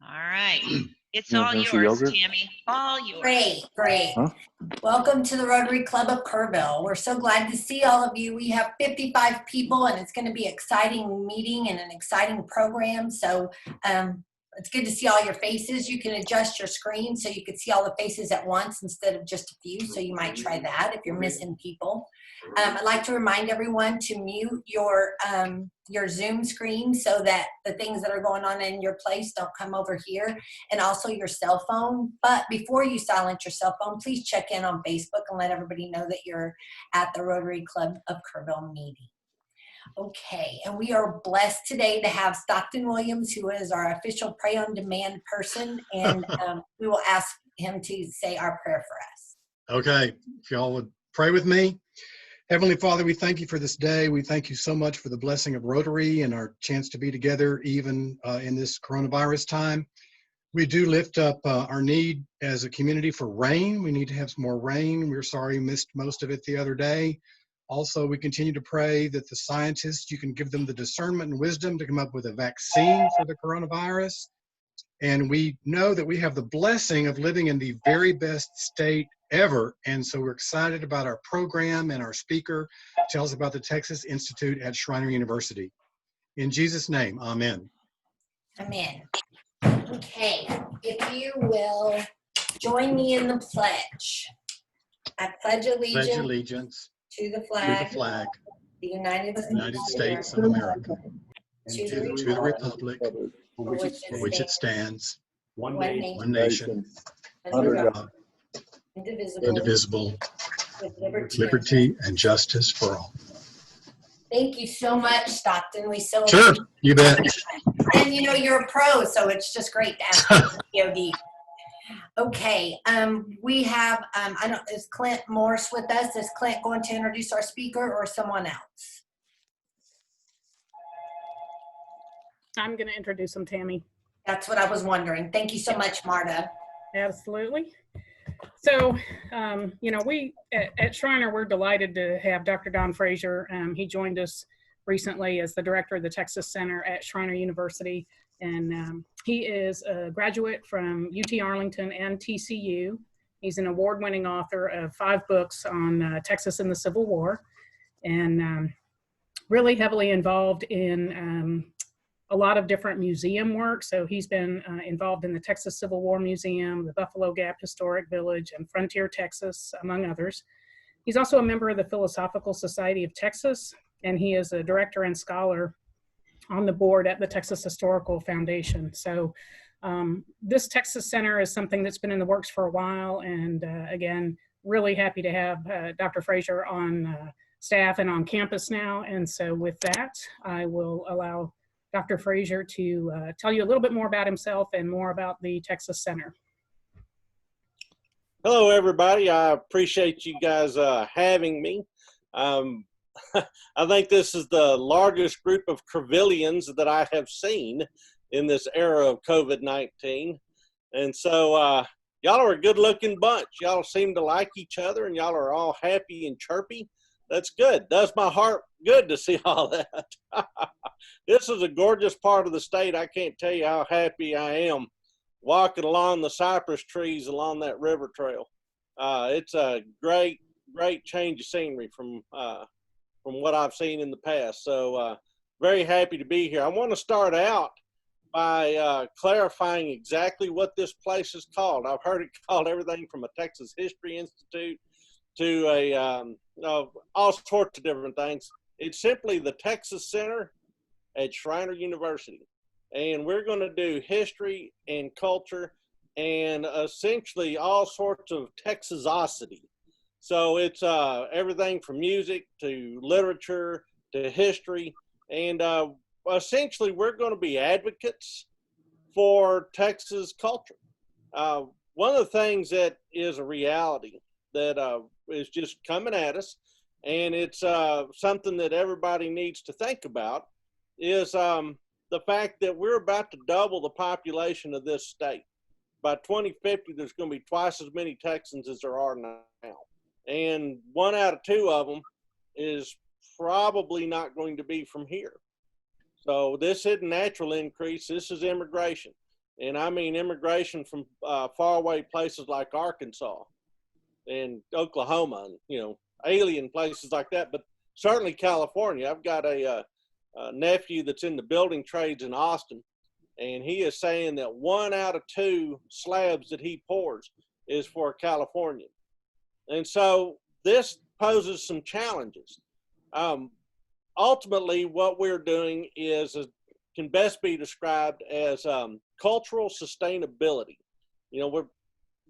All right. It's You all want some yours, yogurt? Tammy. All yours. Great. Huh? Welcome to the Rotary Club of Kerrville. We're so glad to see all of you. We have 55 people, and it's going to be an exciting meeting and an exciting program. So it's good to see all your faces. You can adjust your screen so you can see all the faces at once instead of just a few. So you might try that if you're missing people. I'd like to remind everyone to mute your Zoom screen so that the things that are going on in your place don't come over here, and also your cell phone. But before you silence your cell phone, please check in on Facebook and let everybody know that you're at the Rotary Club of Kerrville meeting. Okay, and we are blessed today to have Stockton Williams, who is our official Pray on Demand person, and we will ask him to say our prayer for us. Okay, if y'all would pray with me. Heavenly Father, we thank you for this day. We thank you so much for the blessing of Rotary and our chance to be together even in this coronavirus time. We do lift up our need as a community for rain. We need to have some more rain. We're sorry we missed most of it the other day. Also, we continue to pray that the scientists, you can give them the discernment and wisdom to come up with a vaccine for the coronavirus. And we know that we have the blessing of living in the very best state ever. And so we're excited about our program, and our speaker tells about the Texas Institute at Schreiner University. In Jesus' name, amen. Amen. Okay, if you will join me in the pledge. I pledge allegiance to the flag, the United States of America, to the republic for which it stands, one nation, under God, indivisible, with liberty and justice for all. Thank you so much, Stockton. We so Sure, you bet. And you know, you're a pro, so it's just great to ask you for POD. Okay, we have, is Clint Morse with us? Is Clint going to introduce our speaker or someone else? I'm going to introduce him, Tammy. That's what I was wondering. Thank you so much, Marta. Absolutely. So, you know, we at Schreiner, we're delighted to have Dr. Don Frazier. He joined us recently as the director of the Texas Center at Schreiner University. And he is a graduate from UT Arlington and TCU. He's an award-winning author of 5 books on Texas and the Civil War, and really heavily involved in a lot of different museum work. So he's been involved in the Texas Civil War Museum, the Buffalo Gap Historic Village, and Frontier Texas, among others. He's also a member of the Philosophical Society of Texas, and he is a director and scholar on the board at the Texas Historical Foundation. So this Texas Center is something that's been in the works for a while, and again, really happy to have Dr. Frazier on staff and on campus now. And so with that, I will allow Dr. Frazier to tell you a little bit more about himself and more about the Texas Center. Hello, everybody. I appreciate you guys having me. I think this is the largest group of Kerrvillians that I have seen in this era of COVID-19. And so y'all are a good-looking bunch. Y'all seem to like each other, and y'all are all happy and chirpy. That's good. Does my heart good to see all that. This is a gorgeous part of the state. I can't tell you how happy I am walking along the cypress trees along that river trail. It's a great change of scenery from what I've seen in the past. So very happy to be here. I want to start out by clarifying exactly what this place is called. I've heard it called everything from a Texas History Institute to all sorts of different things. It's simply the Texas Center at Schreiner University. And we're going to do history and culture and essentially all sorts of Texasosity. So it's everything from music to literature to history. And essentially, we're going to be advocates for Texas culture. One of the things that is a reality that is just coming at us, and it's something that everybody needs to think about, is the fact that we're about to double the population of this state. By 2050, there's going to be twice as many Texans as there are now. And 1 out of 2 of them is probably not going to be from here. So this isn't natural increase, this is immigration. And I mean immigration from faraway places like Arkansas and Oklahoma, and, you know, alien places like that, but certainly California. I've got a nephew that's in the building trades in Austin, and he is saying that 1 out of 2 slabs that he pours is for a Californian. And so this poses some challenges. Ultimately, what we're doing is can best be described as cultural sustainability. You know,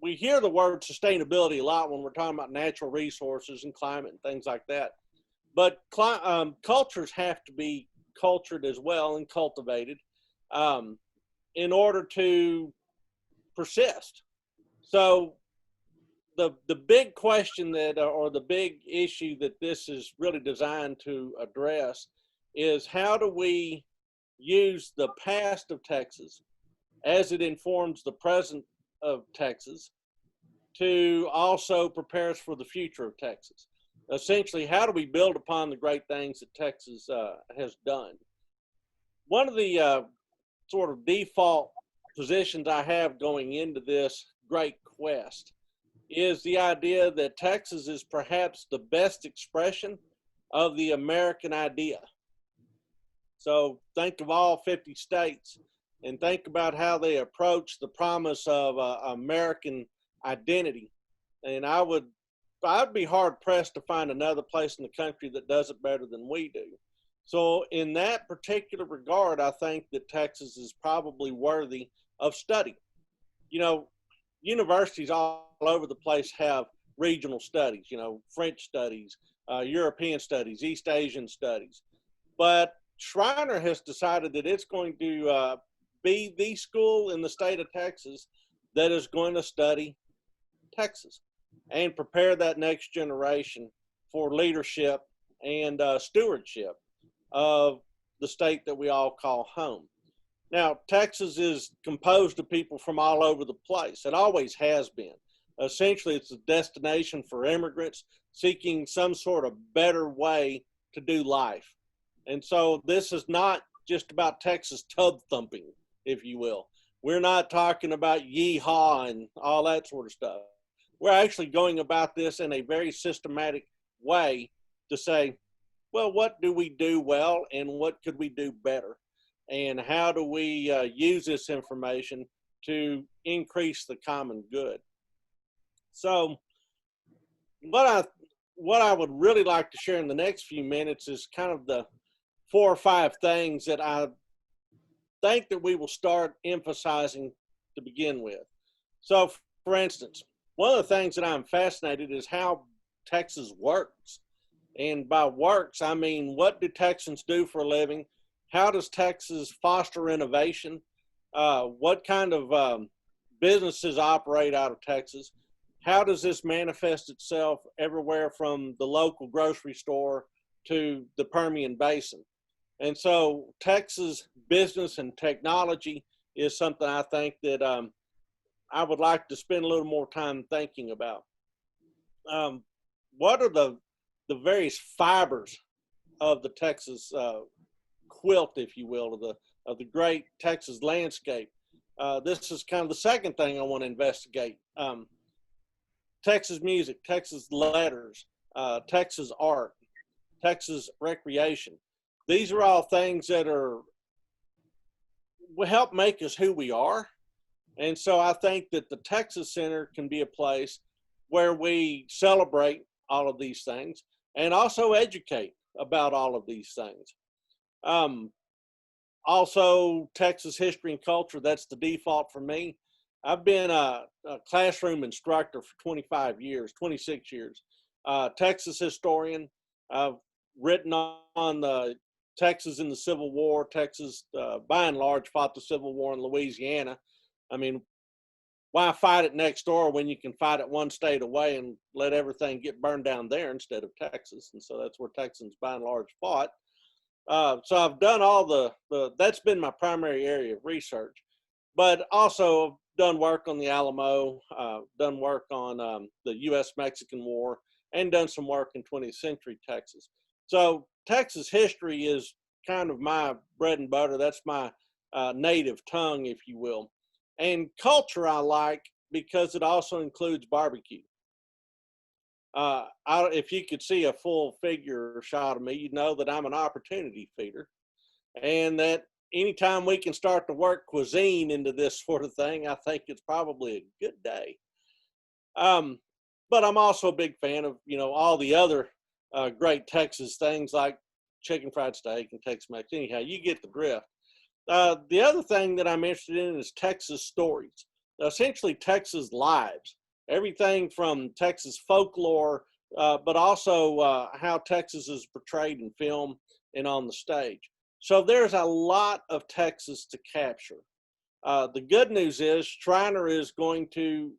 we hear the word sustainability a lot when we're talking about natural resources and climate and things like that. But cultures have to be cultured as well and cultivated in order to persist. So the big question that, or the big issue that this is really designed to address is, how do we use the past of Texas as it informs the present of Texas to also prepare us for the future of Texas? Essentially, how do we build upon the great things that Texas has done? One of the sort of default positions I have going into this great quest is the idea that Texas is perhaps the best expression of the American idea. So think of all 50 states and think about how they approach the promise of American identity. And I'd be hard pressed to find another place in the country that does it better than we do. So in that particular regard, I think that Texas is probably worthy of study. You know, universities all over the place have regional studies, you know, French studies, European studies, East Asian studies. But Schreiner has decided that it's going to be the school in the state of Texas that is going to study Texas and prepare that next generation for leadership and stewardship of the state that we all call home. Now, Texas is composed of people from all over the place. It always has been. Essentially, it's a destination for immigrants seeking some sort of better way to do life. And so this is not just about Texas tub thumping, if you will. We're not talking about yeehaw and all that sort of stuff. We're actually going about this in a very systematic way to say, well, what do we do well and what could we do better? And how do we use this information to increase the common good? So what I would really like to share in the next few minutes is kind of the 4 or 5 things that I think that we will start emphasizing to begin with. So for instance, one of the things that I'm fascinated is how Texas works. And by works, I mean, what do Texans do for a living? How does Texas foster innovation? What kind of businesses operate out of Texas? How does this manifest itself everywhere from the local grocery store to the Permian Basin? And so Texas business and technology is something I think that I would like to spend a little more time thinking about. What are the various fibers of the Texas quilt, if you will, of the great Texas landscape? This is kind of the second thing I want to investigate. Texas music, Texas letters, Texas art, Texas recreation. These are all things that will help make us who we are. And so I think that the Texas Center can be a place where we celebrate all of these things and also educate about all of these things. Also, Texas history and culture, that's the default for me. I've been a classroom instructor for 26 years, Texas historian. I've written on the Texas in the Civil War. Texas, by and large, fought the Civil War in Louisiana. I mean, why fight it next door when you can fight it one state away and let everything get burned down there instead of Texas? And so that's where Texans, by and large, fought. So I've done all that's been my primary area of research, but also done work on the Alamo, done work on the U.S.-Mexican War, and done some work in 20th century Texas. So Texas history is kind of my bread and butter. That's my native tongue, if you will. And culture I like because it also includes barbecue. If you could see a full figure shot of me, you'd know that I'm an opportunity feeder, and that anytime we can start to work cuisine into this sort of thing, I think it's probably a good day. But I'm also a big fan of, all the other great Texas things like chicken fried steak and Tex-Mex. Anyhow, you get the drift. The other thing that I'm interested in is Texas stories, essentially Texas lives, everything from Texas folklore, but also how Texas is portrayed in film and on the stage. So there's a lot of Texas to capture. The good news is Shriner is going to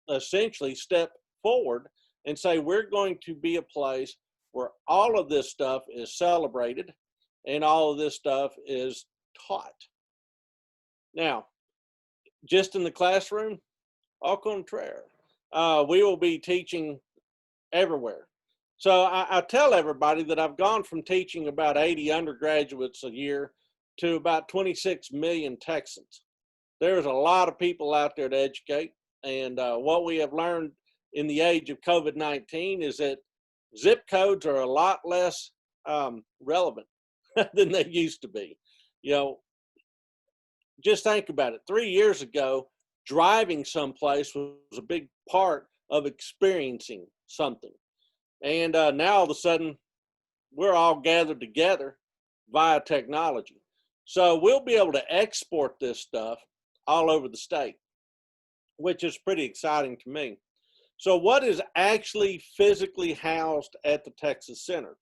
essentially step forward and say, we're going to be a place where all of this stuff is celebrated and all of this stuff is taught. Now, just in the classroom, au contraire, we will be teaching everywhere. So I tell everybody that I've gone from teaching about 80 undergraduates a year to about 26 million Texans. There's a lot of people out there to educate. And what we have learned in the age of COVID-19 is that zip codes are a lot less relevant than they used to be. Just think about it. 3 years ago, driving someplace was a big part of experiencing something. And now all of a sudden, we're all gathered together via technology. So we'll be able to export this stuff all over the state, which is pretty exciting to me. So what is actually physically housed at the Texas Center?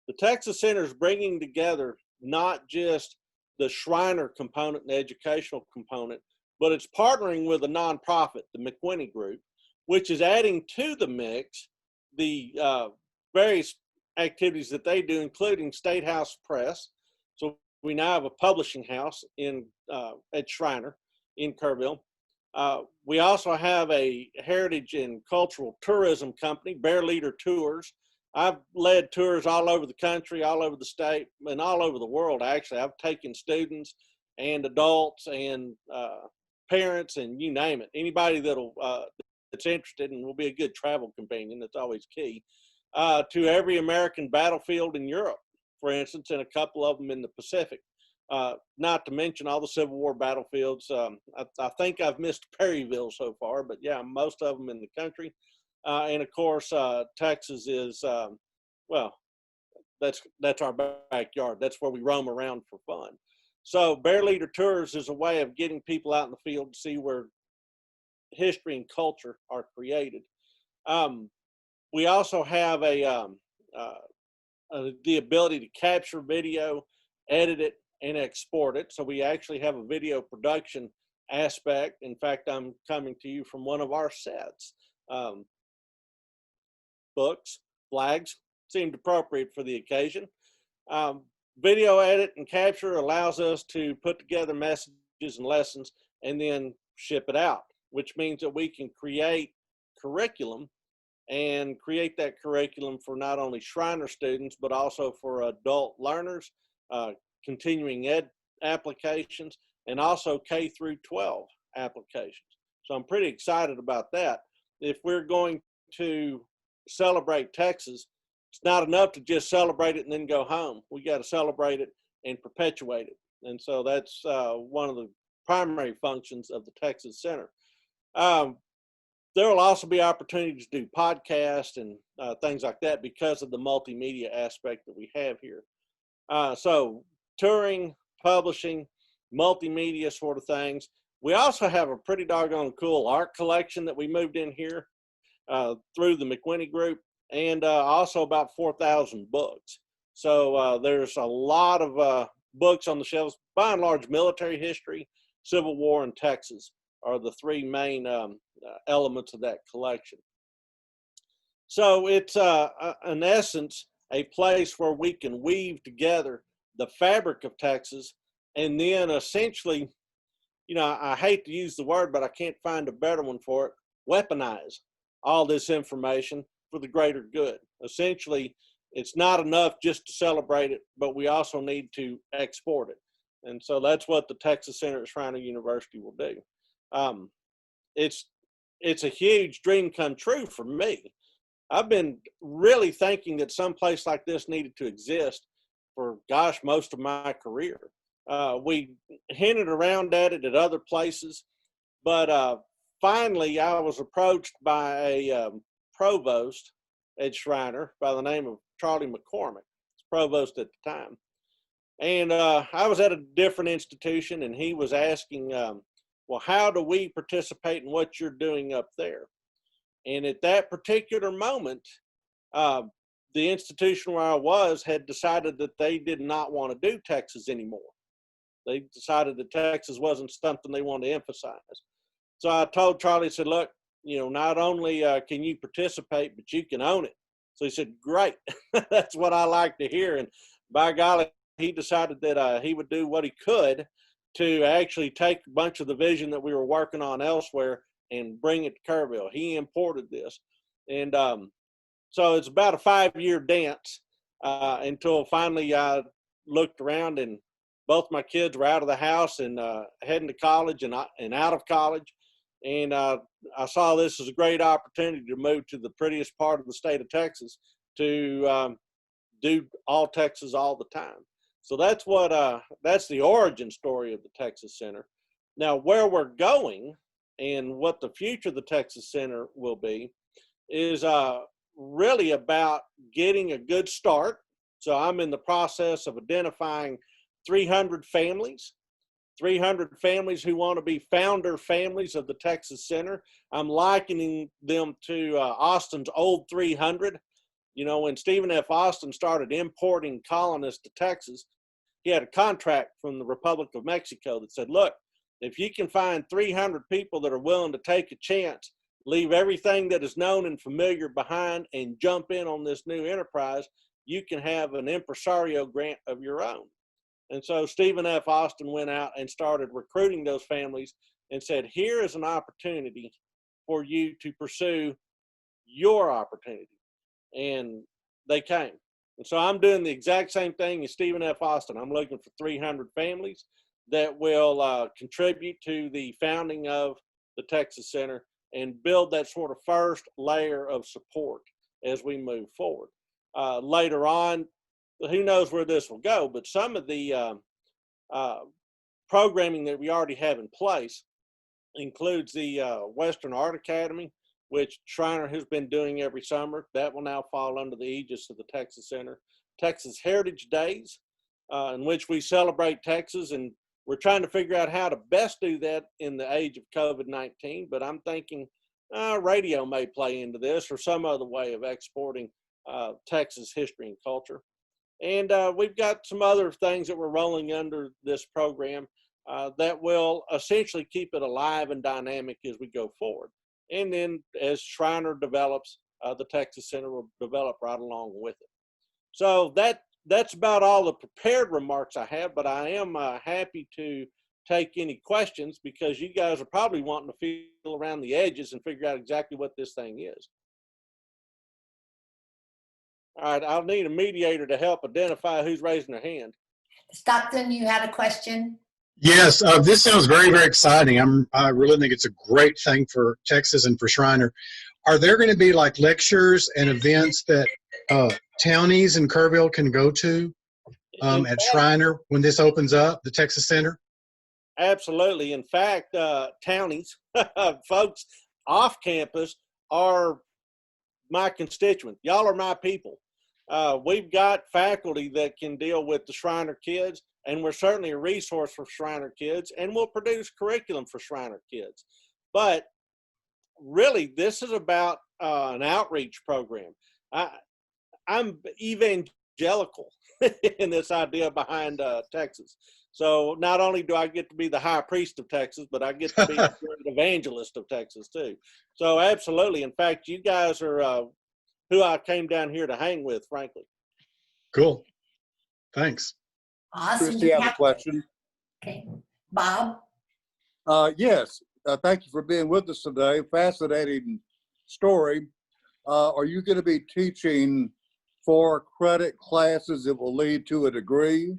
The Texas Center is bringing together not just the Shriner component and the educational component, but it's partnering with a nonprofit, the McWhinney Group, which is adding to the mix the various activities that they do, including State House Press. So we now have a publishing house at Shriner in Kerrville. We also have a heritage and cultural tourism company, Bear Leader Tours. I've led tours all over the country, all over the state, and all over the world, actually. I've taken students and adults and parents and you name it. Anybody that's interested and will be a good travel companion, that's always key, to every American battlefield in Europe, for instance, and a couple of them in the Pacific. Not to mention all the Civil War battlefields. I think I've missed Perryville so far, but yeah, most of them in the country. And of course, Texas is, that's our backyard. That's where we roam around for fun. So Bear Leader Tours is a way of getting people out in the field to see where history and culture are created. We also have the ability to capture video, edit it, and export it. So we actually have a video production aspect. In fact, I'm coming to you from one of our sets. Books, flags seemed appropriate for the occasion. Video edit and capture allows us to put together messages and lessons and then ship it out, which means that we can create curriculum and create that curriculum for not only Shriner students, but also for adult learners, continuing ed applications, and also K through 12 applications. So I'm pretty excited about that. If we're going to celebrate Texas, it's not enough to just celebrate it and then go home. We got to celebrate it and perpetuate it. And so that's one of the primary functions of the Texas Center. There will also be opportunities to do podcasts and things like that because of the multimedia aspect that we have here. So touring, publishing, multimedia sort of things. We also have a pretty doggone cool art collection that we moved in here through the McWhinney Group, and also about 4,000 books. So there's a lot of books on the shelves, by and large military history, Civil War, and Texas are the three main elements of that collection. So it's, in essence, a place where we can weave together the fabric of Texas and then essentially, I hate to use the word, but I can't find a better one for it, weaponize all this information for the greater good. Essentially, it's not enough just to celebrate it, but we also need to export it. And so that's what the Texas Center at Shriner University will do. it's a huge dream come true for me. I've been really thinking that some place like this needed to exist for, gosh, most of my career. We hinted around at it at other places, but finally I was approached by a provost at Shriner by the name of Charlie McCormick, provost at the time. And I was at a different institution, and he was asking, well, how do we participate in what you're doing up there? And at that particular moment, the institution where I was had decided that they did not want to do Texas anymore. They decided that Texas wasn't something they wanted to emphasize. So I told Charlie, I said, look, not only can you participate, but you can own it. So he said, great. That's what I like to hear. And by golly, he decided that he would do what he could to actually take a bunch of the vision that we were working on elsewhere and bring it to Kerrville. He imported this. And so it's about a 5-year dance until finally I looked around and both my kids were out of the house and heading to college and out of college. And I saw this as a great opportunity to move to the prettiest part of the state of Texas to do all Texas all the time. So that's that's the origin story of the Texas Center. Now, where we're going and what the future of the Texas Center will be is really about getting a good start. So I'm in the process of identifying 300 families who want to be founder families of the Texas Center. I'm likening them to Austin's old 300. When Stephen F. Austin started importing colonists to Texas, he had a contract from the Republic of Mexico that said, look, if you can find 300 people that are willing to take a chance, leave everything that is known and familiar behind and jump in on this new enterprise, you can have an impresario grant of your own. And so Stephen F. Austin went out and started recruiting those families and said, here is an opportunity for you to pursue your opportunity. And they came. And so I'm doing the exact same thing as Stephen F. Austin. I'm looking for 300 families that will contribute to the founding of the Texas Center and build that sort of first layer of support as we move forward. Later on, who knows where this will go, but some of the programming that we already have in place includes the Western Art Academy, which Shriner has been doing every summer. That will now fall under the aegis of the Texas Center. Texas Heritage Days, in which we celebrate Texas, and we're trying to figure out how to best do that in the age of COVID-19, but I'm thinking radio may play into this or some other way of exporting Texas history and culture. And we've got some other things that we're rolling under this program that will essentially keep it alive and dynamic as we go forward. And then as Shriner develops, the Texas Center will develop right along with it. So that's about all the prepared remarks I have, but I am happy to take any questions because you guys are probably wanting to feel around the edges and figure out exactly what this thing is. All right, I'll need a mediator to help identify who's raising their hand. Stockton, you had a question? Yes, this sounds very, very exciting. I really think it's a great thing for Texas and for Shriner. Are there going to be like lectures and events that townies in Kerrville can go to at Shriner when this opens up, the Texas Center? Absolutely. In fact, townies, folks off campus are my constituents. Y'all are my people. We've got faculty that can deal with the Shriner kids, and we're certainly a resource for Shriner kids, and we'll produce curriculum for Shriner kids. But really, this is about an outreach program. I'm evangelical in this idea behind Texas. So not only do I get to be the high priest of Texas, but I get to be the evangelist of Texas too. So absolutely. In fact, you guys are who I came down here to hang with, frankly. Cool. Thanks. Awesome. Christy, I have a question. Okay. Bob? Yes, thank you for being with us today. Fascinating story. Are you going to be teaching 4 credit classes that will lead to a degree?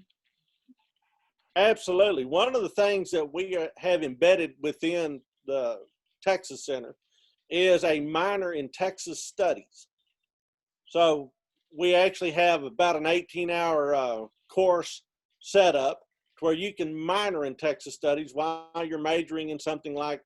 Absolutely. One of the things that we have embedded within the Texas Center is a minor in Texas Studies. So we actually have about an 18-hour course set up where you can minor in Texas Studies while you're majoring in something like,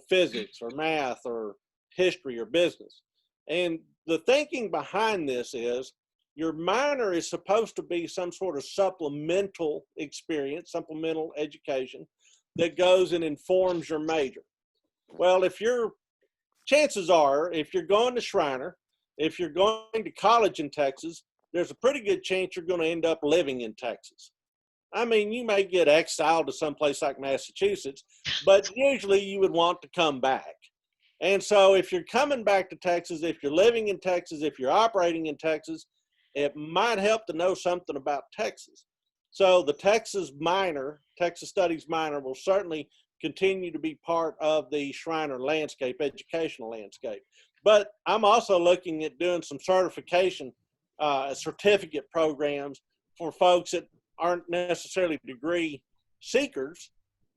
physics or math or history or business. And the thinking behind this is your minor is supposed to be some sort of supplemental experience, supplemental education that goes and informs your major. Well, chances are, if you're going to Shriner, if you're going to college in Texas, there's a pretty good chance you're going to end up living in Texas. I mean, you may get exiled to someplace like Massachusetts, but usually you would want to come back. And so if you're coming back to Texas, if you're living in Texas, if you're operating in Texas, it might help to know something about Texas. So the Texas Studies minor will certainly continue to be part of the Shriner landscape, educational landscape. But I'm also looking at doing some certification, certificate programs for folks that aren't necessarily degree seekers,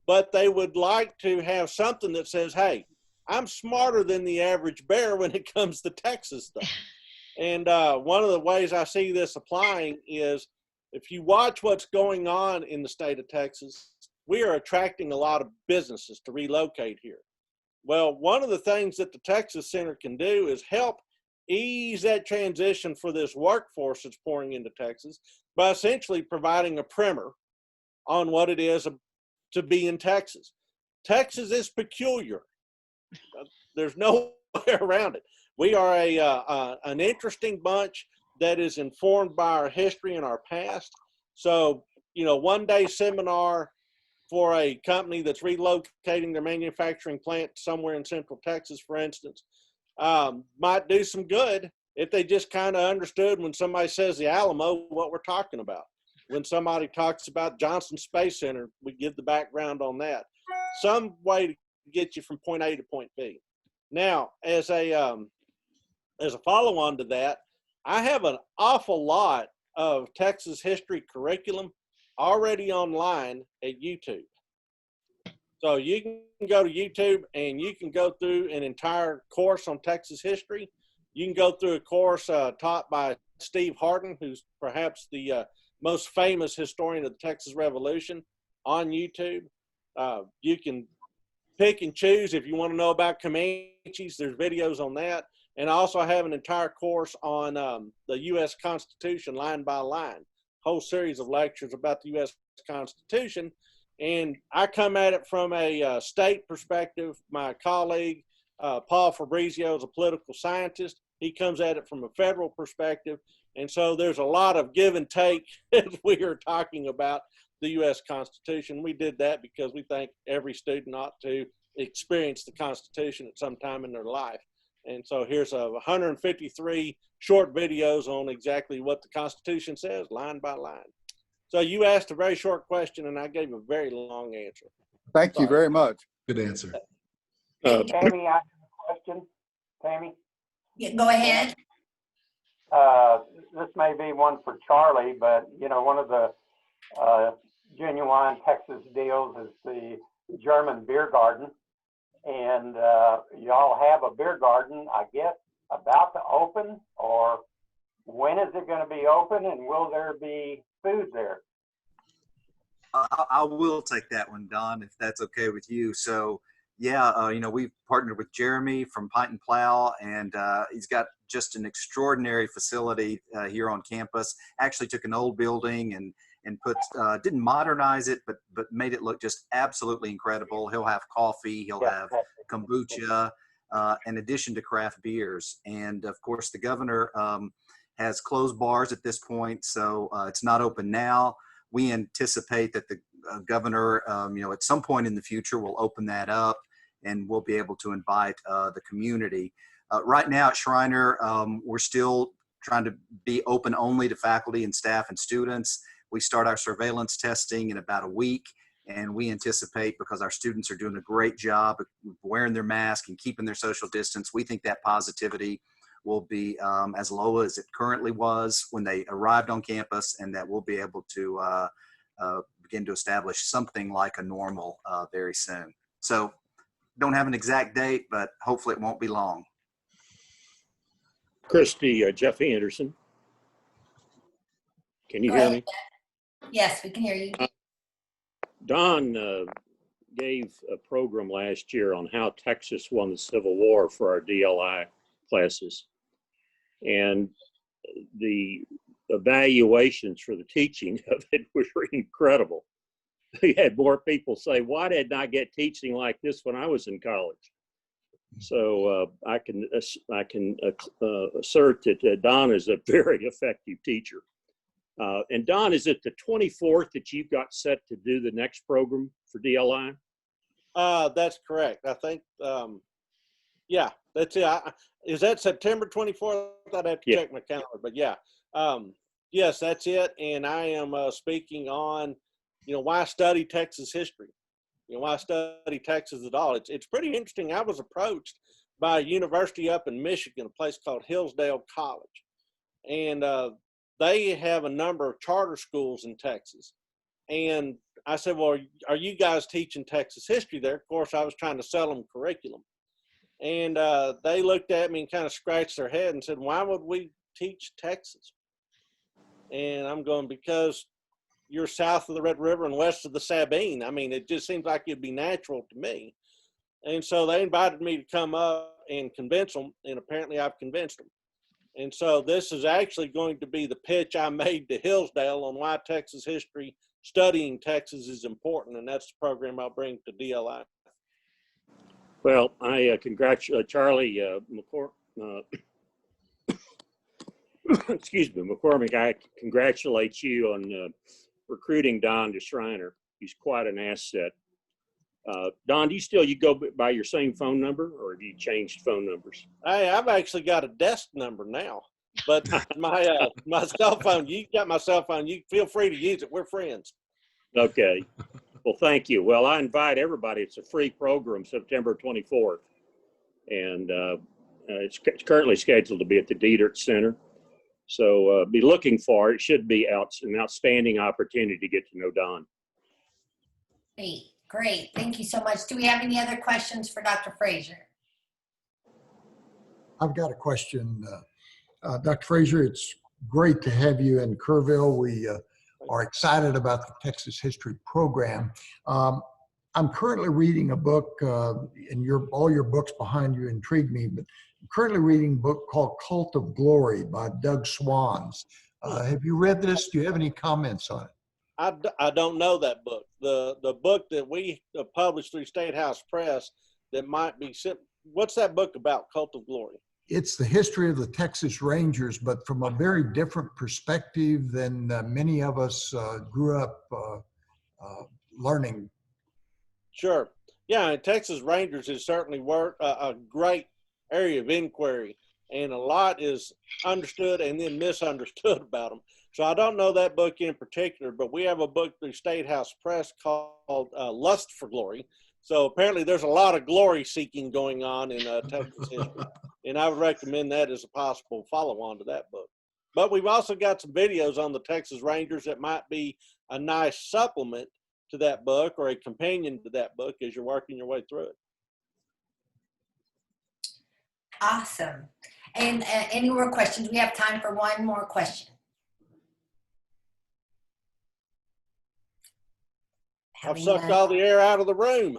but they would like to have something that says, hey, I'm smarter than the average bear when it comes to Texas stuff. And one of the ways I see this applying is if you watch what's going on in the state of Texas, we are attracting a lot of businesses to relocate here. Well, one of the things that the Texas Center can do is help ease that transition for this workforce that's pouring into Texas by essentially providing a primer on what it is to be in Texas. Texas is peculiar. There's no way around it. We are an interesting bunch that is informed by our history and our past. So, one-day seminar for a company that's relocating their manufacturing plant somewhere in Central Texas, for instance, might do some good if they just kind of understood when somebody says the Alamo, what we're talking about. When somebody talks about Johnson Space Center, we give the background on that. Some way to get you from point A to point B. Now, as a follow-on to that, I have an awful lot of Texas history curriculum already online at YouTube. So you can go to YouTube and you can go through an entire course on Texas history. You can go through a course taught by Steve Harden, who's perhaps the most famous historian of the Texas Revolution, on YouTube. You can pick and choose if you want to know about Comanches. There's videos on that. And I also have an entire course on the U.S. Constitution line by line, whole series of lectures about the U.S. Constitution. And I come at it from a state perspective. My colleague, Paul Fabrizio, is a political scientist. He comes at it from a federal perspective. And so there's a lot of give and take as we are talking about the U.S. Constitution. We did that because we think every student ought to experience the Constitution at some time in their life. And so here's 153 short videos on exactly what the Constitution says, line by line. So you asked a very short question, and I gave a very long answer. Thank you very much. Good answer. Tammy, I have a question. Tammy? Yeah, go ahead. This may be one for Charlie, but, one of the genuine Texas deals is the German beer garden. And y'all have a beer garden, I guess, about to open, or when is it going to be open, and will there be food there? I will take that one, Don, if that's okay with you. So, yeah, we've partnered with Jeremy from Pint and Plow, and he's got just an extraordinary facility here on campus. Actually took an old building and didn't modernize it, but made it look just absolutely incredible. He'll have coffee, he'll have kombucha, in addition to craft beers. And of course, the governor has closed bars at this point, so it's not open now. We anticipate that the governor, at some point in the future will open that up, and we'll be able to invite the community. Right now at Shriner, we're still trying to be open only to faculty and staff and students. We start our surveillance testing in about a week, and we anticipate, because our students are doing a great job of wearing their mask and keeping their social distance, we think that positivity will be as low as it currently was when they arrived on campus, and that we'll be able to begin to establish something like a normal very soon. So don't have an exact date, but hopefully it won't be long. Christy, Jeff Anderson. Can you Go hear ahead. me? Yes, we can hear you. Don gave a program last year on how Texas won the Civil War for our DLI classes. And the evaluations for the teaching of it were incredible. We had more people say, why didn't I get teaching like this when I was in college? So I can assert that Don is a very effective teacher. And Don, is it the 24th that you've got set to do the next program for DLI? That's correct. I think, yeah, that's it. Is that September 24th? I'd have to check my calendar, but yeah. Yes, that's it. And I am speaking on, why study Texas history? Why study Texas at all? It's pretty interesting. I was approached by a university up in Michigan, a place called Hillsdale College. And they have a number of charter schools in Texas. And I said, well, are you guys teaching Texas history there? Of course, I was trying to sell them curriculum. And they looked at me and kind of scratched their head and said, why would we teach Texas? And I'm going, because you're south of the Red River and west of the Sabine. I mean, it just seems like it'd be natural to me. And so they invited me to come up and convince them, and apparently I've convinced them. And so this is actually going to be the pitch I made to Hillsdale on why Texas history, studying Texas is important, and that's the program I'll bring to DLI. Well, I congratulate Charlie McCormick. I congratulate you on recruiting Don to Shriner. He's quite an asset. Don, do you go by your same phone number, or have you changed phone numbers? Hey, I've actually got a desk number now, but my cell phone, you got my cell phone, you feel free to use it. We're friends. Okay. Well, thank you. Well, I invite everybody. It's a free program, September 24th. And it's currently scheduled to be at the Diedert Center. So be looking for it. It should be an outstanding opportunity to get to know Don. Great. Thank you so much. Do we have any other questions for Dr. Frazier? I've got a question. Dr. Frazier, it's great to have you in Kerrville. We are excited about the Texas History Program. I'm currently reading a book, and all your books behind you intrigue me, but I'm currently reading a book called Cult of Glory by Doug Swans. Have you read this? Do you have any comments on it? I don't know that book. The book that we published through State House Press that might be sent. What's that book about, Cult of Glory? It's the history of the Texas Rangers, but from a very different perspective than many of us grew up learning. Sure. Yeah, and Texas Rangers is certainly a great area of inquiry, and a lot is understood and then misunderstood about them. So I don't know that book in particular, but we have a book through State House Press called Lust for Glory. So apparently there's a lot of glory seeking going on in Texas history. And I would recommend that as a possible follow-on to that book. But we've also got some videos on the Texas Rangers that might be a nice supplement to that book or a companion to that book as you're working your way through it. Awesome. And any more questions? We have time for one more question. I've sucked all the air out of the room.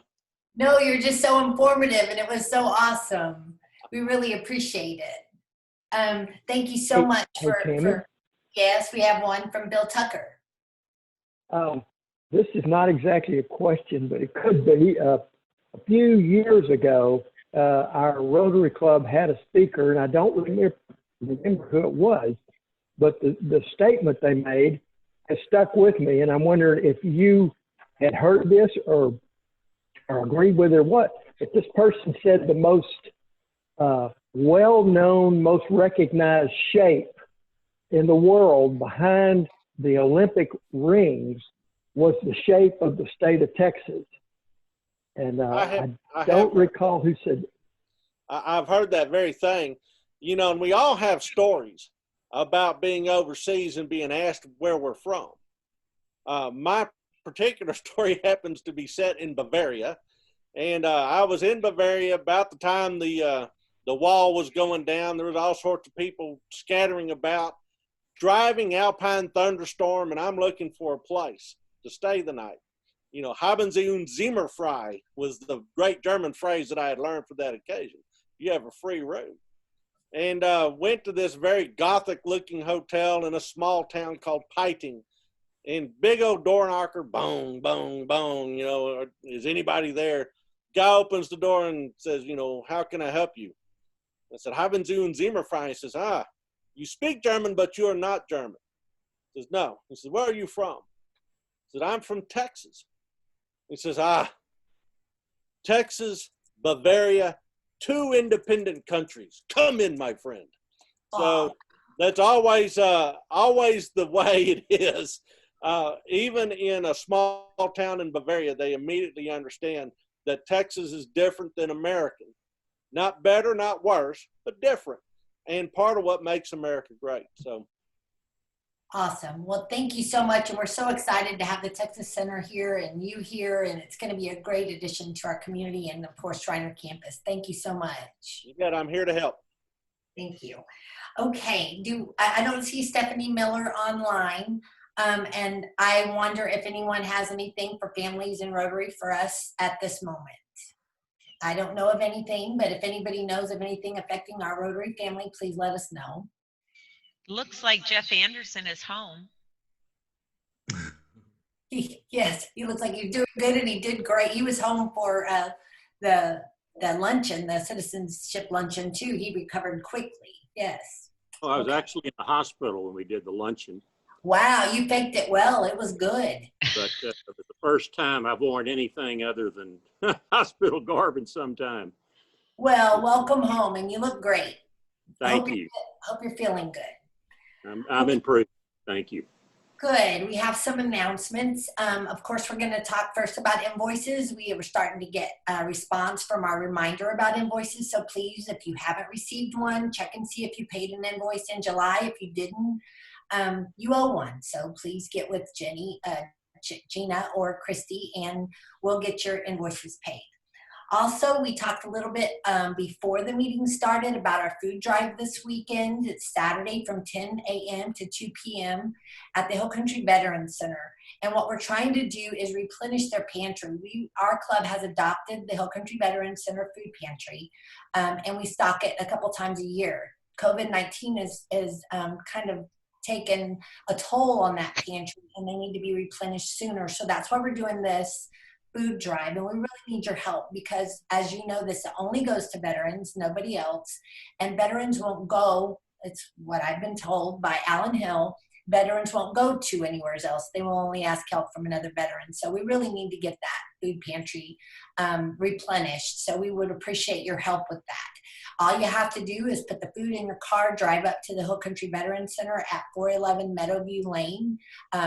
No, you're just so informative, and it was so awesome. We really appreciate it. Thank you so much for. Yes, we have one from Bill Tucker. This is not exactly a question, but it could be. A few years ago, our Rotary Club had a speaker, and I don't remember who it was, but the statement they made has stuck with me, and I'm wondering if you had heard this or agreed with it or what. But this person said the most well-known, most recognized shape in the world behind the Olympic rings was the shape of the state of Texas. And I don't recall who said it. I've heard that very thing. You know, and we all have stories about being overseas and being asked where we're from. My particular story happens to be set in Bavaria, And I was in Bavaria about the time the wall was going down. There was all sorts of people scattering about, driving Alpine thunderstorm, and I'm looking for a place to stay the night. You know, haben Sie un Zimmer frei was the great German phrase that I had learned for that occasion. You have a free room. And went to this very Gothic-looking hotel in a small town called Peiting. And big old door knocker, bong, bong, bong, you know, is anybody there? Guy opens the door and says, you know, how can I help you? I said, haben Sie un Zimmer frei? He says, you speak German, but you are not German. He says, no. He says, where are you from? I said, I'm from Texas. He says, Texas, Bavaria, 2 independent countries. Come in, my friend. So that's always the way it is. Even in a small town in Bavaria, they immediately understand that Texas is different than American. Not better, not worse, but different. And part of what makes America great. So. Awesome. Well, thank you so much. And we're so excited to have the Texas Center here and you here. And it's going to be a great addition to our community and, of course, Shriner campus. Thank you so much. You bet. I'm here to help. Thank you. Okay. I don't see Stephanie Miller online. And I wonder if anyone has anything for families in Rotary for us at this moment. I don't know of anything, but if anybody knows of anything affecting our Rotary family, please let us know. Looks like Jeff Anderson is home. Yes, he looks like he's doing good, and he did great. He was home for the luncheon, the citizenship luncheon too. He recovered quickly. Yes. Well, I was actually in the hospital when we did the luncheon. Wow, you faked it well. It was good. But it was the first time I've worn anything other than hospital garb in some time. Well, welcome home, and you look great. Thank you. Hope you're feeling good. I'm improved. Thank you. Good. We have some announcements. Of course, we're going to talk first about invoices. We are starting to get a response from our reminder about invoices. So please, if you haven't received one, check and see if you paid an invoice in July. If you didn't, you owe one. So please get with Gina or Christy, and we'll get your invoices paid. Also, we talked a little bit before the meeting started about our food drive this weekend. It's Saturday from 10 a.m. to 2 p.m. at the Hill Country Veterans Center. And what we're trying to do is replenish their pantry. Our club has adopted the Hill Country Veterans Center food pantry, and we stock it a couple times a year. COVID-19 is kind of taken a toll on that pantry, and they need to be replenished sooner. So that's why we're doing this food drive, and we really need your help because, as you know, this only goes to veterans, nobody else, and veterans won't go. It's what I've been told by Alan Hill. Veterans won't go to anywhere else. They will only ask help from another veteran. So we really need to get that food pantry replenished. So we would appreciate your help with that. All you have to do is put the food in your car, drive up to the Hill Country Veterans Center at 411 Meadowview Lane.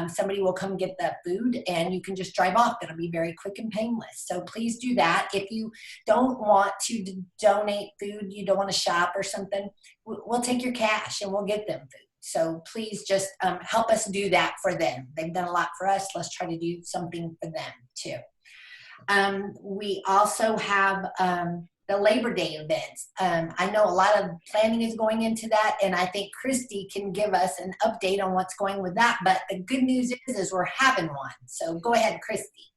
Somebody will come get the food, and you can just drive off. It'll be very quick and painless. So please do that. If you don't want to donate food, you don't want to shop or something, we'll take your cash and we'll get them food. So please just help us do that for them. They've done a lot for us. Let's try to do something for them too. We also have the Labor Day events. I know a lot of planning is going into that, and I think Christy can give us an update on what's going with that. But the good news is we're having one. So go ahead, Christy.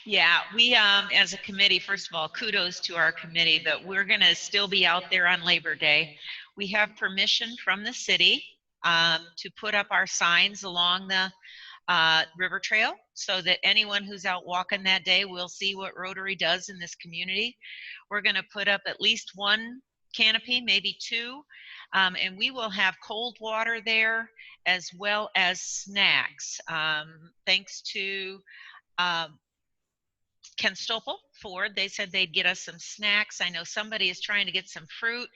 Yeah, we as a committee, first of all, kudos to our committee, but we're going to still be out there on Labor Day. We have permission from the city to put up our signs along the river trail so that anyone who's out walking that day will see what Rotary does in this community. We're going to put up at least one canopy, maybe two, and we will have cold water there as well as snacks. Thanks to Ken Stoppel, Ford, they said they'd get us some snacks. I know somebody is trying to get some fruit,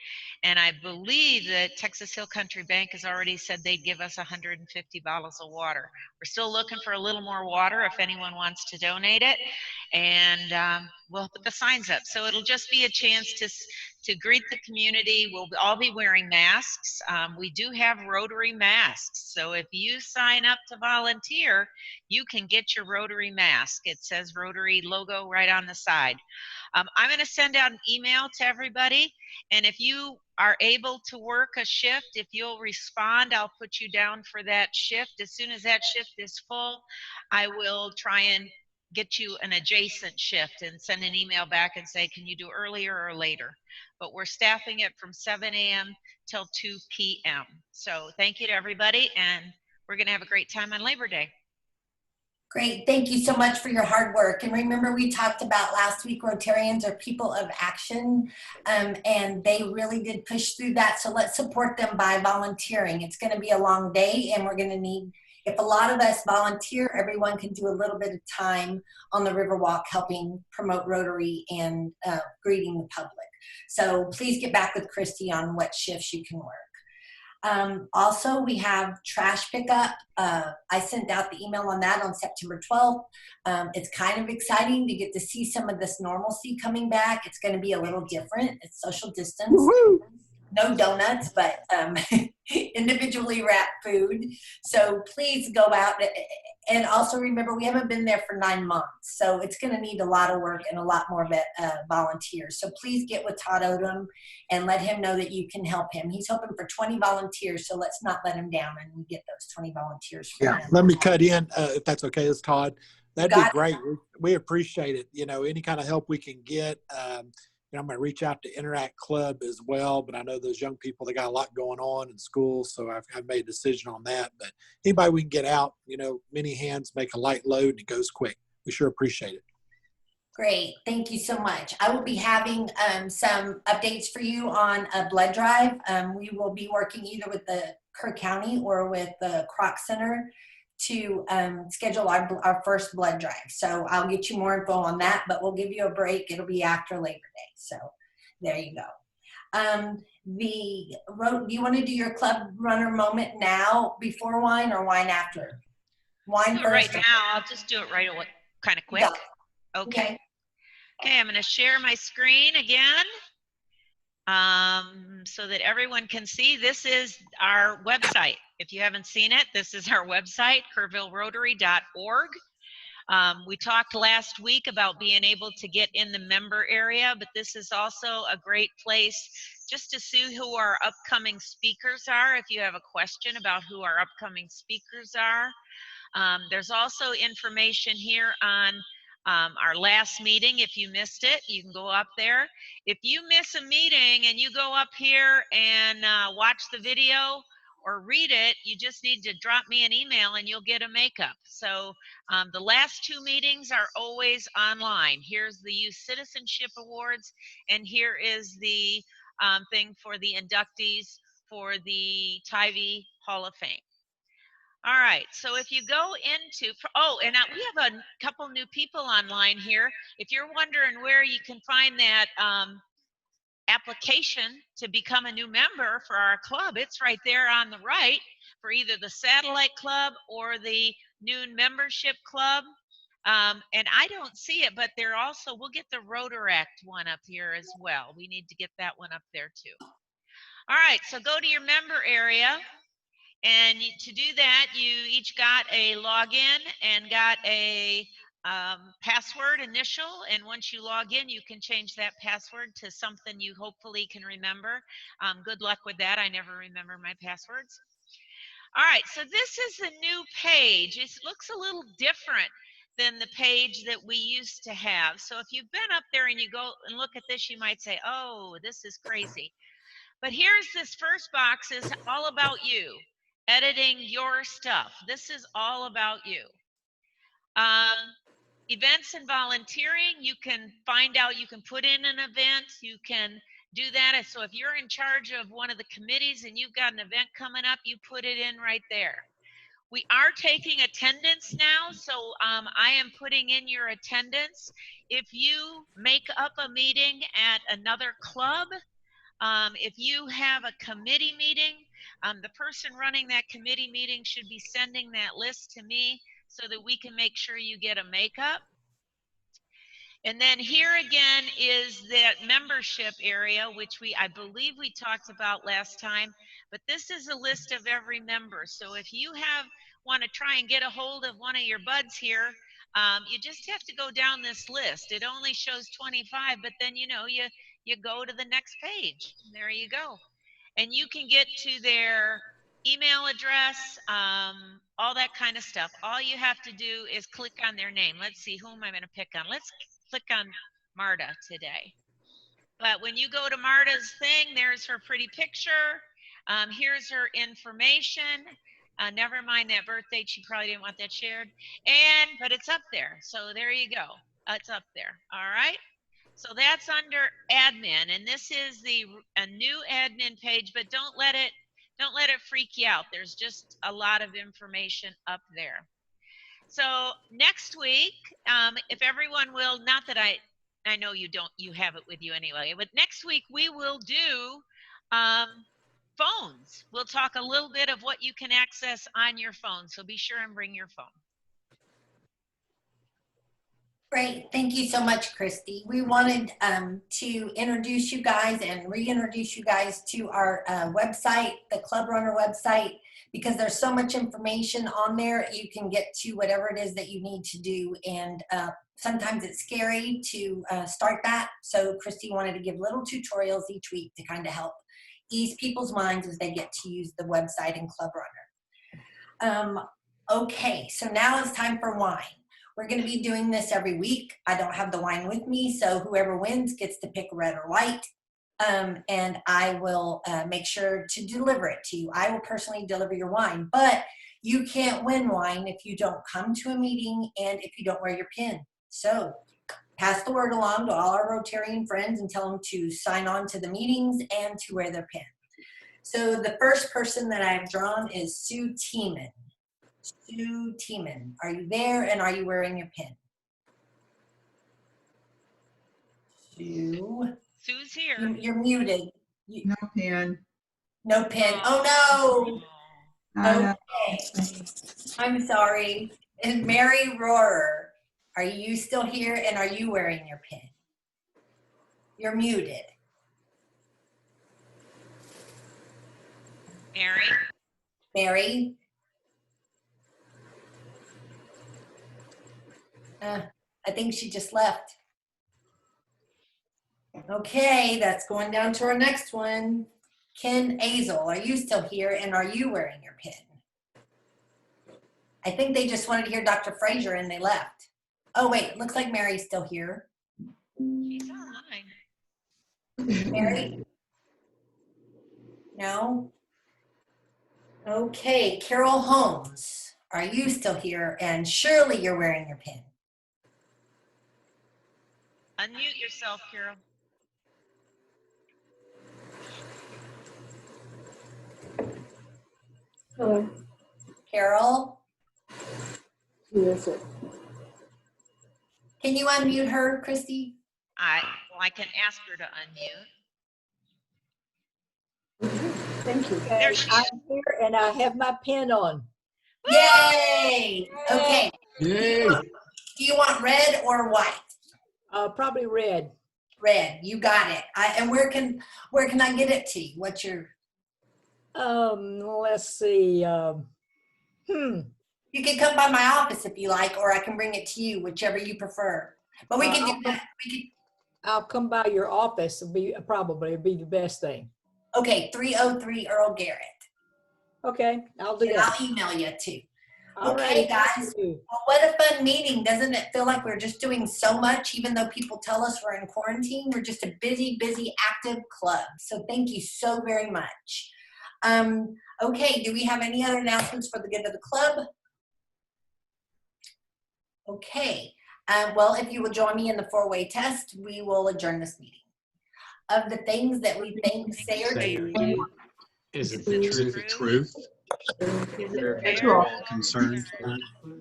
and I believe that Texas Hill Country Bank has already said they'd give us 150 bottles of water. We're still looking for a little more water if anyone wants to donate it. and we'll put the signs up. So it'll just be a chance to greet the community. We'll all be wearing masks. We do have Rotary masks. So if you sign up to volunteer, you can get your Rotary mask. It says Rotary logo right on the side. I'm going to send out an email to everybody. And if you are able to work a shift, if you'll respond, I'll put you down for that shift. As soon as that shift is full, I will try and get you an adjacent shift and send an email back and say, can you do earlier or later? But we're staffing it from 7 a.m. till 2 p.m. So thank you to everybody, and we're going to have a great time on Labor Day. Great. Thank you so much for your hard work. And remember, we talked about last week, Rotarians are people of action, and they really did push through that. So let's support them by volunteering. It's going to be a long day, and we're going to need, if a lot of us volunteer, everyone can do a little bit of time on the Riverwalk helping promote Rotary and greeting the public. So please get back with Christy on what shifts you can work. Also, we have trash pickup. I sent out the email on that on September 12th. It's kind of exciting to get to see some of this normalcy coming back. It's going to be a little different. It's social distance. No donuts, but individually wrapped food. So please go out. And also remember, we haven't been there for 9 months. So it's going to need a lot of work and a lot more volunteers. So please get with Todd Odom and let him know that you can help him. He's hoping for 20 volunteers. So let's not let him down and we get those 20 volunteers. Yeah, let me cut in if that's okay. It's Todd. That'd be great. We appreciate it. You know, any kind of help we can get. You know, I'm going to reach out to Interact Club as well, but I know those young people, they got a lot going on in school, so I've made a decision on that. But anybody we can get out, you know, many hands make a light load and it goes quick. We sure appreciate it. Great. Thank you so much. I will be having some updates for you on a blood drive. We will be working either with the Kerr County or with the Kroc Center to schedule our first blood drive. So I'll get you more info on that, but we'll give you a break. It'll be after Labor Day. So there you go. Do you want to do your club runner moment now before wine or wine after? Wine first. Right now, I'll just do it right away, kind of quick. Yeah. Okay. Okay, I'm going to share my screen again so that everyone can see. This is our website. If you haven't seen it, this is our website, kerrvillerotary.org. We talked last week about being able to get in the member area, but this is also a great place just to see who our upcoming speakers are. If you have a question about who our upcoming speakers are. There's also information here on our last meeting. If you missed it, you can go up there. If you miss a meeting and you go up here and watch the video or read it, you just need to drop me an email and you'll get a makeup. So the last 2 meetings are always online. Here's the Youth Citizenship Awards, and here is the thing for the inductees for the Tivy Hall of Fame. All right, so if you go into, and we have a couple new people online here. If you're wondering where you can find that application to become a new member for our club, it's right there on the right for either the Satellite Club or the Noon Membership Club. And I don't see it, but they're also, we'll get the Rotaract one up here as well. We need to get that one up there too. All right, so go to your member area. And to do that, you each got a login and got a password initial. And once you log in, you can change that password to something you hopefully can remember. Good luck with that. I never remember my passwords. All right, so this is the new page. It looks a little different than the page that we used to have. So if you've been up there and you go and look at this, you might say, oh, this is crazy. But here's this first box is all about you. Editing your stuff. This is all about you. Events and volunteering, you can find out, you can put in an event, you can do that. So if you're in charge of one of the committees and you've got an event coming up, you put it in right there. We are taking attendance now, so I am putting in your attendance. If you make up a meeting at another club, if you have a committee meeting, the person running that committee meeting should be sending that list to me so that we can make sure you get a makeup. And then here again is that membership area, which I believe we talked about last time, but this is a list of every member. So if you want to try and get a hold of one of your buds here, you just have to go down this list. It only shows 25, but then, you go to the next page. There you go. And you can get to their email address, all that kind of stuff. All you have to do is click on their name. Let's see, who am I going to pick on? Let's click on Marta today. But when you go to Marta's thing, there's her pretty picture. Here's her information. Never mind that birth date. She probably didn't want that shared. But it's up there. So there you go. It's up there. All right. So that's under admin, and this is a new admin page, but don't let it freak you out. There's just a lot of information up there. So next week, if everyone will, not that I know you have it with you anyway, but next week we will do phones. We'll talk a little bit of what you can access on your phone. So be sure and bring your phone. Great. Thank you so much, Christy. We wanted to introduce you guys and reintroduce you guys to our website, the Club Runner website, because there's so much information on there. You can get to whatever it is that you need to do. And sometimes it's scary to start that. So Christy wanted to give little tutorials each week to kind of help ease people's minds as they get to use the website and Club Runner. Okay, so now it's time for wine. We're going to be doing this every week. I don't have the wine with me, so whoever wins gets to pick red or white, and I will make sure to deliver it to you. I will personally deliver your wine, but you can't win wine if you don't come to a meeting and if you don't wear your pin. So pass the word along to all our Rotarian friends and tell them to sign on to the meetings and to wear their pin. So the first person that I've drawn is Sue Tiemann. Sue Tiemann, are you there and are you wearing your pin? Sue? Sue's here. You're muted. No pin. No pin. Oh no. Okay. I'm sorry. And Mary Rohrer, are you still here and are you wearing your pin? You're muted. Mary? Mary? I think she just left. Okay, that's going down to our next one. Ken Azel, are you still here and are you wearing your pin? I think they just wanted to hear Dr. Frazier and they left. Oh wait, looks like Mary's still here. She's online. Mary? No? Okay, Carol Holmes, are you still here? And surely you're wearing your pin. Unmute yourself, Carol. Hello. Carol? Who is it? Can you unmute her, Christy? I can ask her to unmute. Thank you. There she is. I'm here and I have my pen on. Yay! Okay. Yay. Do you want red or white? Probably red. Red. You got it. And where can I get it to you? What's your? Let's see. You can come by my office if you like, or I can bring it to you, whichever you prefer. But we can do that. I'll come by your office. It'll be the best thing. Okay, 303 Earl Garrett. Okay, I'll do And that. I'll email you too. All Okay, right, guys. Well, what a fun meeting. Doesn't it feel like we're just doing so much, even though people tell us we're in quarantine? We're just a busy, active club. So thank you so very much. Okay, do we have any other announcements for the good of the club? Okay. Well, if you will join me in the four-way test, we will adjourn this meeting. Of the things that we think, say, or do. Is it the truth? Is We're all concerned.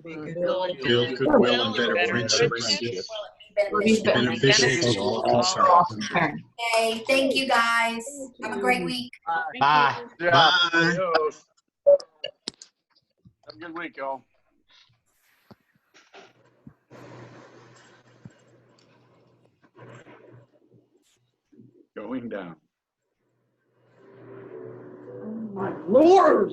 Build goodwill and better friendships. Beneficial to all concerned. Okay, thank you guys. Have a great week. Bye. Yeah. Bye. Have a good week, y'all. Going down. My Lord!